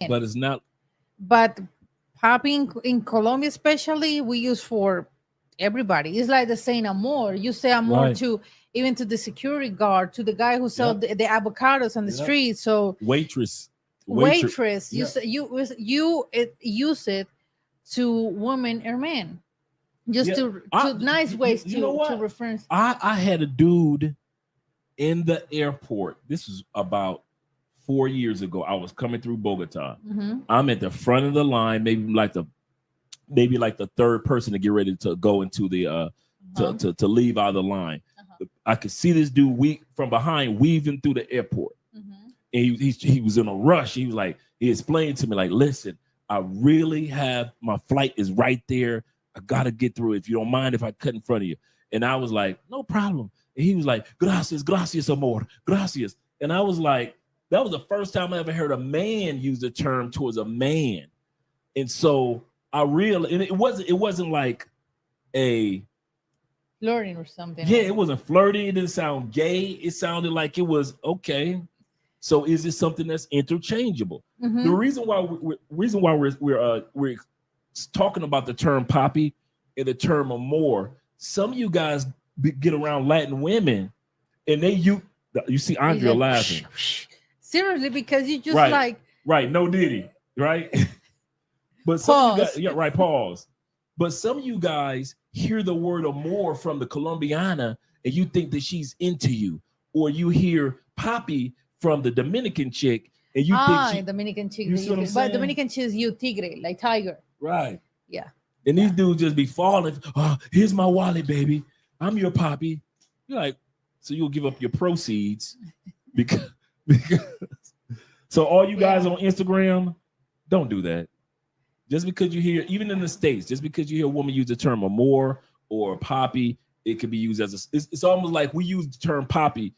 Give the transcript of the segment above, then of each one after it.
But it's not. But papi in Colombia especially, we use for everybody. It's like the saying amor. You say amor Right. to even to the security guard, to the guy who sell Yep. the avocados on the Yep. street. So Waitress. waitress, Yeah. use it to women or men, just Yeah. to nice ways You know to what? reference. I had a dude in the airport. This was about 4 years ago. I was coming through Bogota. Mhm. I'm at the front of the line, maybe like the third person to get ready to go into the Uh-huh. to leave out of the line. Uh-huh. I could see this dude from behind weaving through the airport. Mhm. And he was in a rush. He was like, he explained to me, like, listen, I really have, my flight is right there. I gotta get through it. If you don't mind if I cut in front of you. And I was like, no problem. And he was like, gracias, amor, gracias. And I was like, that was the first time I ever heard a man use the term towards a man. And so I realized, and it wasn't like a, Learning or something. yeah, it wasn't flirty. It didn't sound gay. It sounded like it was okay. So is it something that's interchangeable? Mhm. The reason why we're talking about the term papi and the term amor, some of you guys get around Latin women, and you see Andrea laughing. Seriously, because you just Right. like Right, no diddy, right? But some of you pause. guys, yeah, right, pause. But some of you guys hear the word amor from the Colombiana and you think that she's into you, or you hear papi from the Dominican chick and you think she, Dominican chick. you see what I'm But saying? Dominican chick is you tigre, like tiger. Right. Yeah. And these dudes just be falling. Oh, here's my wallet, baby. I'm your papi. You're like, so you'll give up your proceeds because so all you guys on Instagram, don't do that. Just because you hear, even in the States, just because you hear a woman use the term amor or papi, it could be used as it's almost like we use the term papi.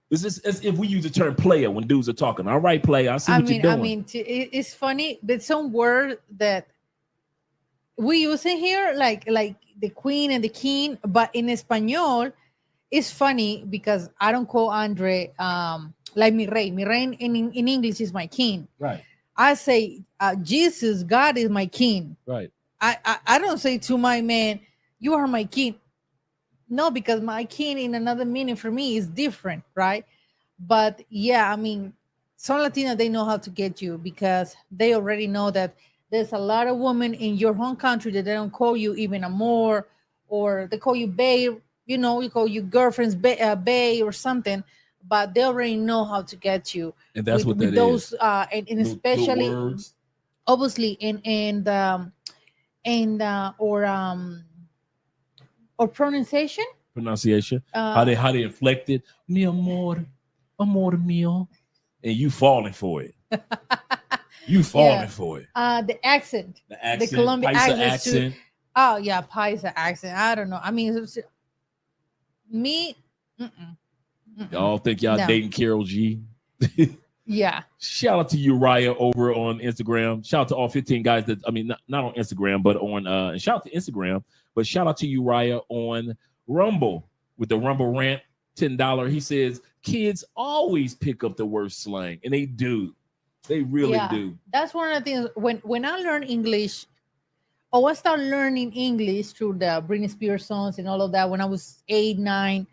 It's just as if we use the term player when dudes are talking. All right, player, I see what you're doing. It's funny, but some word that we use in here, like the queen and the king, but in Espanol, it's funny because I don't call Andre like mi rey. Mi rey in English is my king. Right. I say Jesus, God is my king. Right. I don't say to my man, you are my king. No, because my king in another meaning for me is different, right? But yeah, I mean, some Latina, they know how to get you because they already know that there's a lot of women in your home country that they don't call you even amor, or they call you babe, you call you girlfriend's bae or something, but they already know how to get you. And that's what that those, is. And especially, words. obviously, or pronunciation. How they inflect it. Mi amor, amor mío. And you falling for it. You falling for it. The accent. The Colombian Paisa accent. Oh yeah, Paisa accent. I don't know. I mean, me. Y'all think y'all dating Carol G? Yeah. Shout out to Uriah over on Instagram. Shout out to all 15 guys that, I mean, not on Instagram, but on shout out to Instagram, but shout out to Uriah on Rumble with the Rumble rant, $10. He says kids always pick up the word slang, and they do. They really do. That's one of the things when I learn English, I started learning English through the Britney Spears songs and all of that when I was 8, 9.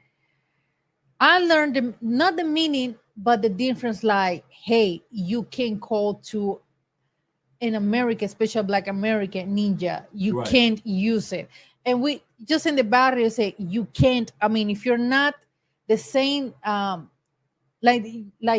I learned not the meaning, but the difference. Like, hey, you can call to in America, especially Black American ninja. You can't use it, and we just in the barrio say you can't. I mean, if you're not the same, like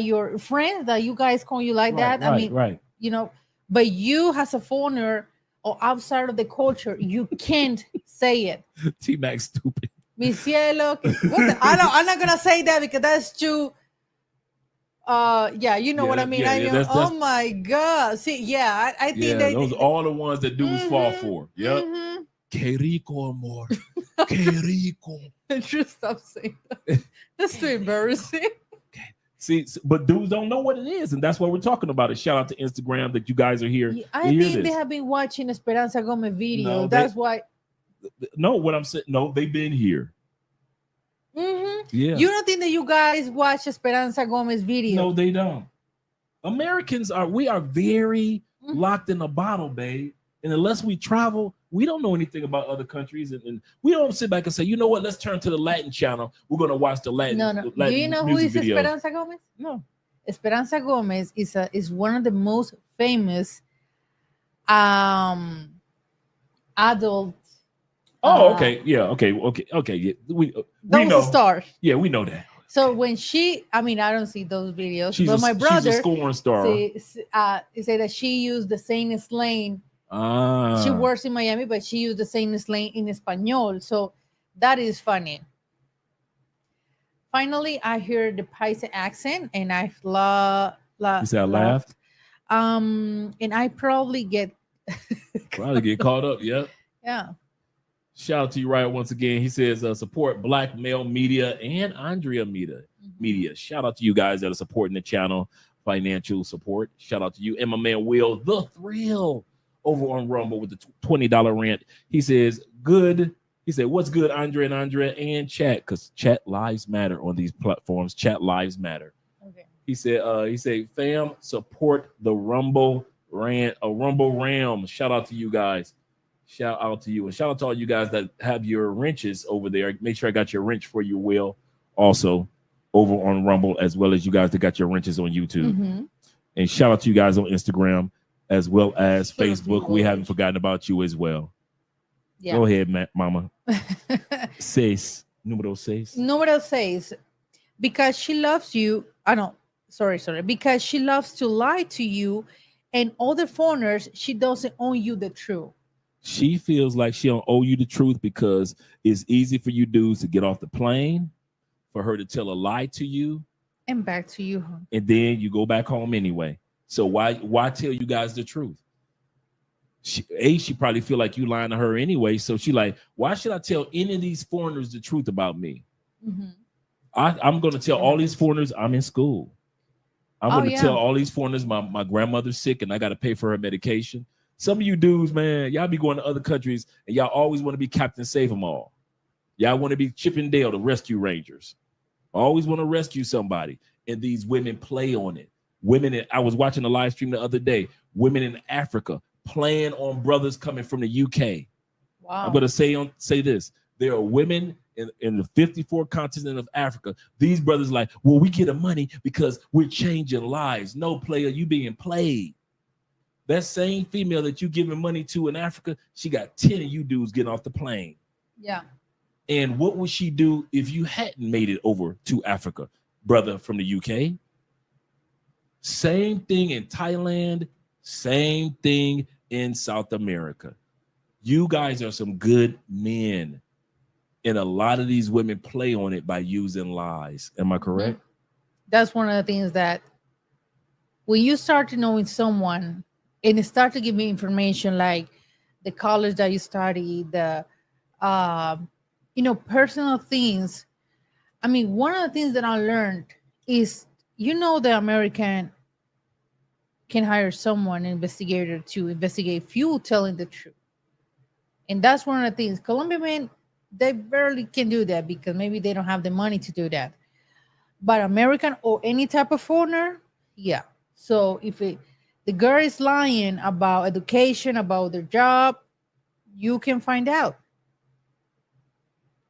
your friends that you guys call you like that. I mean, but you as a foreigner or outside of the culture, you can't say it. T-Mac stupid. Mi cielo. I'm not gonna say that because that's too. Yeah, you know what I mean. That's, oh my god. See, yeah, I think those are all the ones that dudes fall for. Yep. Mm-hmm. Que rico, amor. Que rico. Just stop saying that. That's too embarrassing. See, but dudes don't know what it is, and that's why we're talking about it. Shout out to Instagram that you guys are here. I think they have been watching Esperanza Gomez video. No, that's why. No, what I'm saying, no, they've been here. Mm-hmm. Yeah. You don't think that you guys watch Esperanza Gomez video? No, they don't. Americans we are very locked in a bottle, babe. And unless we travel, we don't know anything about other countries. And we don't sit back and say, you know what, let's turn to the Latin channel. We're going to watch the Latin. No. The Latin Do you know who music is videos. Esperanza Gomez? No. Esperanza Gomez is one of the most famous adult. Okay. Yeah. Okay. Yeah. We Those know. stars. Yeah, we know that. So when I don't see those videos, She's but my brother, she's a scoring star. he said that she used the same slang. She works in Miami, but she used the same slang in Espanol. So that is funny. Finally, I hear the Paisa accent, and I You said I laughed? And I probably get caught up. Yep. Yeah. Shout out to you, right? Once again, he says support Black Male Media and Andrea Media. Shout out to you guys that are supporting the channel, financial support. Shout out to you and my man Will the Thrill over on Rumble with the $20 rant. He says, good. He said, what's good, Andrea and chat? Because chat lives matter on these platforms. Chat lives matter. Okay. He said, fam, support the Rumble rant, a Rumble Ram. Shout out to you guys. Shout out to you. And shout out to all you guys that have your wrenches over there. Make sure I got your wrench for you, Will. Also over on Rumble, as well as you guys that got your wrenches on YouTube. Mm-hmm. And shout out to you guys on Instagram, as well as Facebook. We haven't forgotten about you as well. Yeah. Go ahead, Mama. Seis. Número seis. Número seis. Because she loves you. Sorry. Because she loves to lie to you and other foreigners, she doesn't owe you the truth. She feels like she don't owe you the truth because it's easy for you dudes to get off the plane, for her to tell a lie to you. And back to you. And then you go back home anyway. So why tell you guys the truth? She probably feel like you lying to her anyway. So she like, why should I tell any of these foreigners the truth about me? Mm-hmm. I'm going to tell all these foreigners I'm in school. I'm going to tell all these foreigners my grandmother's sick and I got to pay for her medication. Some of you dudes, man, y'all be going to other countries and y'all always want to be Captain Save 'em All. Y'all want to be Chip and Dale, the Rescue Rangers. Always want to rescue somebody. And these women play on it. I was watching a live stream the other day. Women in Africa playing on brothers coming from the UK. Wow. I'm going to say this. There are women in the 54 continent of Africa. These brothers like, well, we get the money because we're changing lives. No, player, you being played. That same female that you giving money to in Africa, she got 10 of you dudes getting off the plane. Yeah. And what would she do if you hadn't made it over to Africa, brother from the UK? Same thing in Thailand, same thing in South America. You guys are some good men. And a lot of these women play on it by using lies. Am I correct? That's one of the things that when you start to knowing someone and it start to give me information like the college that you study, the personal things. I mean, one of the things that I learned is, the American can hire someone, investigator, to investigate fuel telling the truth. And that's one of the things. Colombian men, they barely can do that because maybe they don't have the money to do that. But American or any type of foreigner, yeah. So if the girl is lying about education, about their job, you can find out.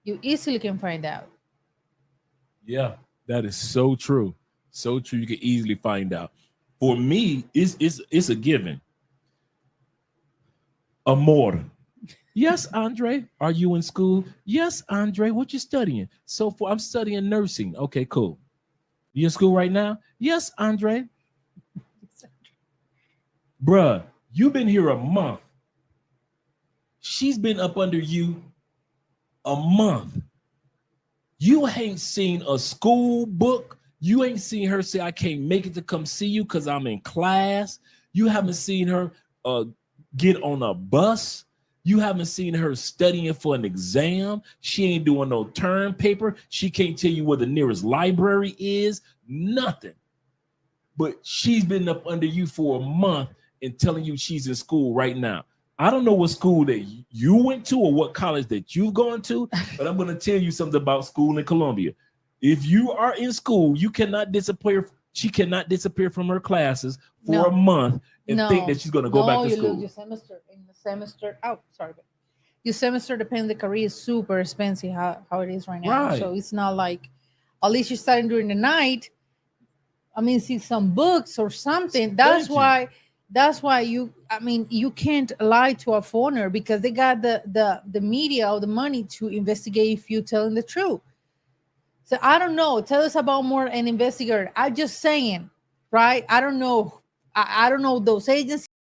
You easily can find out. Yeah, that is so true. So true. You can easily find out. For me, it's a given. Amor. Yes, Andre. Are you in school? Yes, Andre. What you studying? I'm studying nursing. Okay, cool. You in school right now? Yes, Andre. Bruh, you've been here a month. She's been up under you a month. You ain't seen a school book. You ain't seen her say, I can't make it to come see you because I'm in class. You haven't seen her get on a bus. You haven't seen her studying for an exam. She ain't doing no term paper. She can't tell you where the nearest library is. Nothing. But she's been up under you for a month and telling you she's in school right now. I don't know what school that you went to or what college that you've gone to, but I'm going to tell you something about school in Colombia. If you are in school, you cannot disappear She cannot disappear from her classes for No. a month and No. think that she's going to go back to you school. lose your semester in the semester. Oh, sorry. Your semester, depending the career, is super expensive how it is right now. Right. So it's not like, at least you're studying during the night. I mean, see some books or something. Thank you. That's why you can't lie to a foreigner because they got the media or the money to investigate if you're telling the truth. So I don't know. Tell us about more an investigator. I'm just saying, right? I don't know. I don't know those agencies.